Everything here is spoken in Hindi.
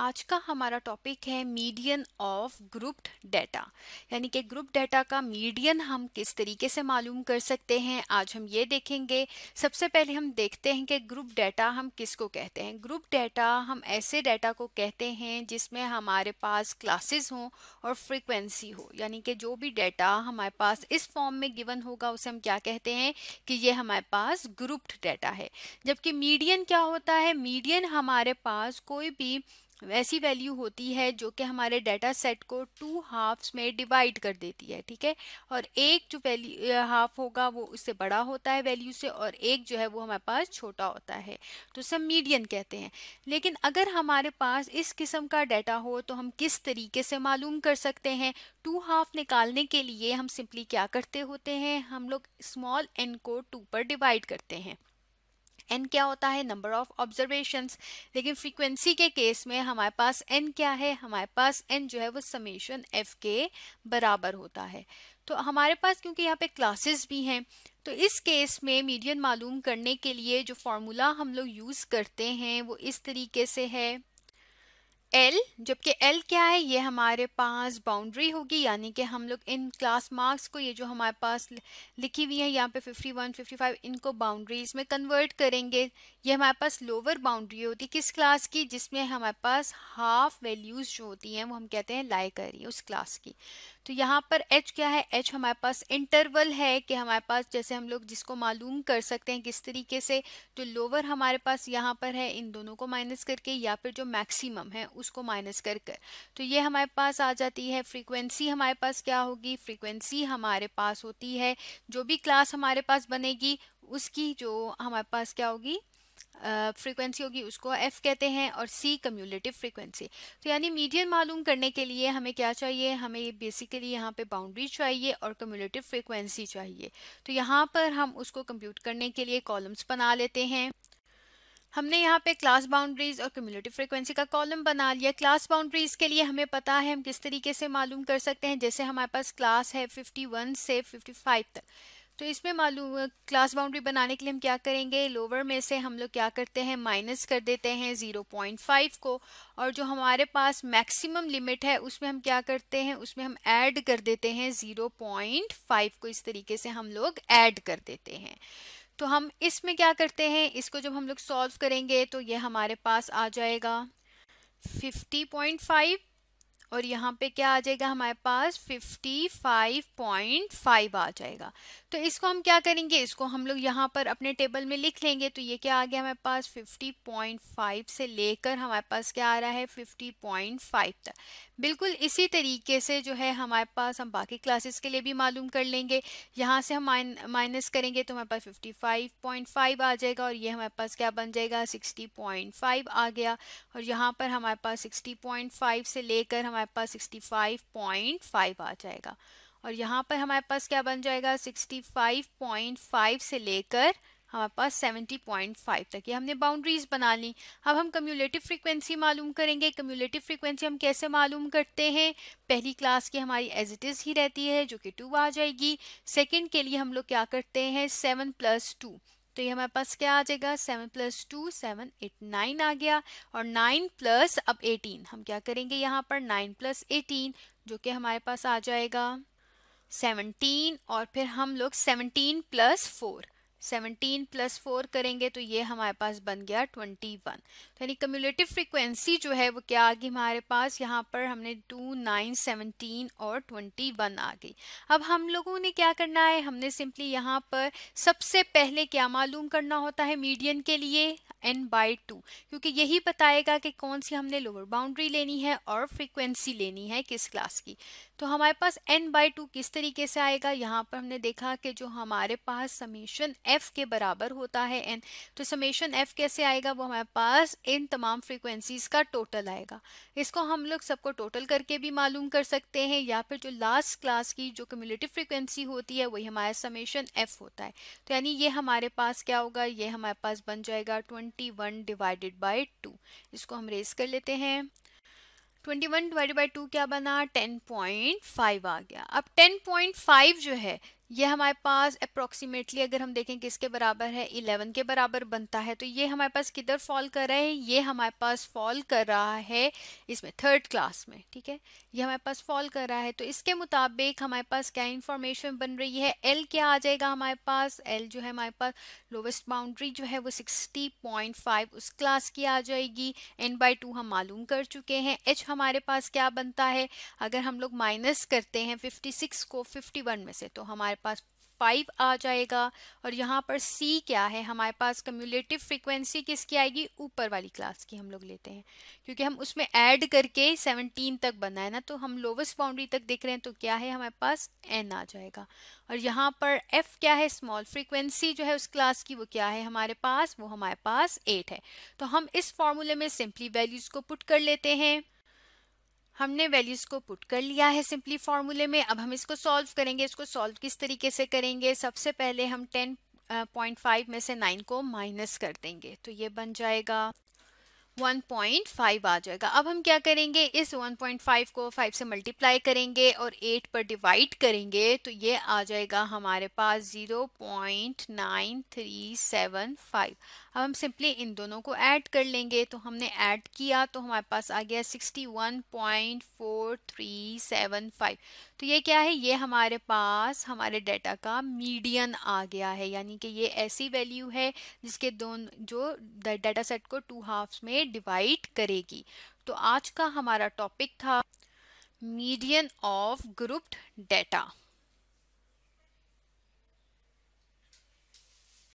आज का हमारा टॉपिक है मीडियन ऑफ ग्रुप्ड डाटा, यानी कि ग्रुप डाटा का मीडियन हम किस तरीके से मालूम कर सकते हैं। आज हम ये देखेंगे। सबसे पहले हम देखते हैं कि ग्रुप डाटा हम किसको कहते हैं। ग्रुप डाटा हम ऐसे डाटा को कहते हैं जिसमें हमारे पास क्लासेस हों और फ्रीक्वेंसी हो, यानी कि जो भी डाटा हमारे पास इस फॉर्म में गिवन होगा उसे हम क्या कहते हैं कि ये हमारे पास ग्रुप्ड डाटा है। जबकि मीडियन क्या होता है, मीडियन हमारे पास कोई भी ऐसी वैल्यू होती है जो कि हमारे डाटा सेट को टू हाफ्स में डिवाइड कर देती है, ठीक है। और एक जो वैल्यू हाफ होगा वो उससे बड़ा होता है वैल्यू से, और एक जो है वो हमारे पास छोटा होता है, तो उसे मीडियन कहते हैं। लेकिन अगर हमारे पास इस किस्म का डाटा हो तो हम किस तरीके से मालूम कर सकते हैं। टू हाफ निकालने के लिए हम सिंपली क्या करते होते हैं, हम लोग स्मॉल एन को 2 पर डिवाइड करते हैं। एन क्या होता है, नंबर ऑफ ऑब्जर्वेशंस। लेकिन फ्रीक्वेंसी के केस में हमारे पास एन क्या है, हमारे पास एन जो है वो समेशन एफ के बराबर होता है। तो हमारे पास क्योंकि यहाँ पे क्लासेस भी हैं, तो इस केस में मीडियन मालूम करने के लिए जो फॉर्मूला हम लोग यूज करते हैं वो इस तरीके से है एल। जबकि एल क्या है, ये हमारे पास बाउंड्री होगी, यानी कि हम लोग इन क्लास मार्क्स को, ये जो हमारे पास लिखी हुई है यहाँ पे 51, 55, इनको बाउंड्रीज में कन्वर्ट करेंगे। ये हमारे पास लोअर बाउंड्री होती है किस क्लास की, जिसमें हमारे पास हाफ वैल्यूज जो होती हैं वो हम कहते हैं लाई कर रही है उस क्लास की। तो यहाँ पर एच क्या है, एच हमारे पास इंटरवल है कि हमारे पास जैसे हम लोग जिसको मालूम कर सकते हैं किस तरीके से, जो लोअर हमारे पास यहाँ पर है इन दोनों को माइनस करके, या फिर जो मैक्सिमम है उसको माइनस कर कर, तो ये हमारे पास आ जाती है। फ्रीक्वेंसी हमारे पास क्या होगी, फ्रीक्वेंसी हमारे पास होती है जो भी क्लास हमारे पास बनेगी उसकी जो हमारे पास क्या होगी फ्रीक्वेंसी होगी, उसको एफ कहते हैं, और सी कम्युलेटिव फ्रीक्वेंसी। तो यानी मीडियन मालूम करने के लिए हमें क्या चाहिए, हमें बेसिकली यहाँ पे बाउंड्री चाहिए और कम्युलेटिव फ्रीक्वेंसी चाहिए। तो यहाँ पर हम उसको कंप्यूट करने के लिए कॉलम्स बना लेते हैं। हमने यहाँ पे क्लास बाउंड्रीज और कम्युलेटिव फ्रीक्वेंसी का कॉलम बना लिया। क्लास बाउंड्रीज के लिए हमें पता है हम किस तरीके से मालूम कर सकते हैं। जैसे हमारे पास क्लास है 51 से 55 तक, तो इसमें मालूम क्लास बाउंड्री बनाने के लिए हम क्या करेंगे, लोअर में से हम लोग क्या करते हैं माइनस कर देते हैं 0.5 को, और जो हमारे पास मैक्सिमम लिमिट है उसमें हम क्या करते हैं, उसमें हम ऐड कर देते हैं 0.5 को। इस तरीके से हम लोग ऐड कर देते हैं। तो हम इसमें क्या करते हैं, इसको जब हम लोग सॉल्व करेंगे तो ये हमारे पास आ जाएगा 50.5, और यहाँ पे क्या आ जाएगा हमारे पास 55.5 आ जाएगा। तो इसको हम क्या करेंगे, इसको हम लोग यहाँ पर अपने टेबल में लिख लेंगे। तो ये क्या आ गया हमारे पास 50.5 से लेकर हमारे पास क्या आ रहा है 50.5 तक। बिल्कुल इसी तरीके से जो है हमारे पास हम बाकी क्लासेस के लिए भी मालूम कर लेंगे। यहाँ से हम माइनस करेंगे तो हमारे पास 55.5 आ जाएगा, और ये हमारे पास क्या बन जाएगा 60.5 आ गया। और यहाँ पर हमारे पास 60.5 से लेकर हमारे पास 65.5 आ जाएगा, और यहाँ पर हमारे पास क्या बन जाएगा 65.5 से लेकर हमारे पास 70.5 तक। ये हमने बाउंड्रीज बना ली। अब हम कम्युलेटिव फ्रीक्वेंसी मालूम करेंगे। कम्युलेटिव फ्रीक्वेंसी हम कैसे मालूम करते हैं, पहली क्लास की हमारी एज इट इज ही रहती है जो कि 2 आ जाएगी। सेकंड के लिए हम लोग क्या करते हैं 7 + 2, तो ये हमारे पास क्या आ जाएगा 7 + 2 7 8 9 आ गया, और 9 प्लस अब 18 हम क्या करेंगे यहाँ पर 9 + 18 जो कि हमारे पास आ जाएगा 17, और फिर हम लोग 17 + 4 करेंगे तो ये हमारे पास बन गया 21। तो यानी कम्युलेटिव फ्रीक्वेंसी जो है वो क्या आ गई हमारे पास, यहाँ पर हमने 2 9 17 और 21 आ गई। अब हम लोगों ने क्या करना है, हमने सिंपली यहाँ पर सबसे पहले क्या मालूम करना होता है मीडियन के लिए n/2, क्योंकि यही बताएगा कि कौन सी हमने लोअर बाउंड्री लेनी है और फ्रीक्वेंसी लेनी है किस क्लास की। तो हमारे पास n/2 किस तरीके से आएगा, यहाँ पर हमने देखा कि जो हमारे पास समेशन f के बराबर होता है n, तो समेशन f कैसे आएगा, वो हमारे पास इन तमाम फ्रीक्वेंसीज का टोटल आएगा। इसको हम लोग सबको टोटल करके भी मालूम कर सकते हैं, या फिर जो लास्ट क्लास की जो कम्युलेटिव फ्रीक्वेंसी होती है वही हमारा समेशन f होता है। तो यानी ये हमारे पास क्या होगा, ये हमारे पास बन जाएगा 21 डिवाइडेड बाई 2। इसको हम रेज कर लेते हैं। 21 डिवाइडेड बाई 2 क्या बना 10.5 आ गया। अब 10.5 जो है ये हमारे पास अप्रोक्सीमेटली अगर हम देखें किसके बराबर है, 11 के बराबर बनता है। तो ये हमारे पास किधर फॉल कर रहा है, ये हमारे पास फॉल कर रहा है इसमें थर्ड क्लास में, ठीक है, ये हमारे पास फॉल कर रहा है। तो इसके मुताबिक हमारे पास क्या इंफॉर्मेशन बन रही है, एल क्या आ जाएगा हमारे पास, एल जो है हमारे पास लोवेस्ट बाउंड्री जो है वो 60.5 उस क्लास की आ जाएगी। n/2 हम मालूम कर चुके हैं। h हमारे पास क्या बनता है, अगर हम लोग माइनस करते हैं 56 को 51 में से तो हमारे पास 5 आ जाएगा। और यहाँ पर C क्या है, हमारे पास कम्युलेटिव फ्रीक्वेंसी किसकी आएगी, ऊपर वाली क्लास की हम लोग लेते हैं, क्योंकि हम उसमें ऐड करके 17 तक बना है ना, तो हम लोवेस्ट बाउंड्री तक देख रहे हैं, तो क्या है हमारे पास N आ जाएगा। और यहाँ पर F क्या है, स्मॉल फ्रीक्वेंसी जो है उस क्लास की, वो क्या है हमारे पास, वो हमारे पास 8 है। तो हम इस फॉर्मूले में सिंपली वैल्यूज को पुट कर लेते हैं। हमने वैल्यूज को पुट कर लिया है सिंपली फॉर्मूले में। अब हम इसको सॉल्व करेंगे। इसको सॉल्व किस तरीके से करेंगे, सबसे पहले हम 10.5 में से 9 को माइनस कर देंगे, तो ये बन जाएगा 1.5 आ जाएगा। अब हम क्या करेंगे, इस 1.5 को 5 से मल्टीप्लाई करेंगे और 8 पर डिवाइड करेंगे, तो ये आ जाएगा हमारे पास 0.9375। अब हम सिंपली इन दोनों को ऐड कर लेंगे, तो हमने ऐड किया तो हमारे पास आ गया 61.4375। तो ये क्या है, ये हमारे पास हमारे डेटा का मीडियन आ गया है, यानी कि ये ऐसी वैल्यू है जिसके दोनों जो डेटा सेट को 2 हाफ्स में डिवाइड करेगी। तो आज का हमारा टॉपिक था मीडियन ऑफ ग्रुप्ड डेटा।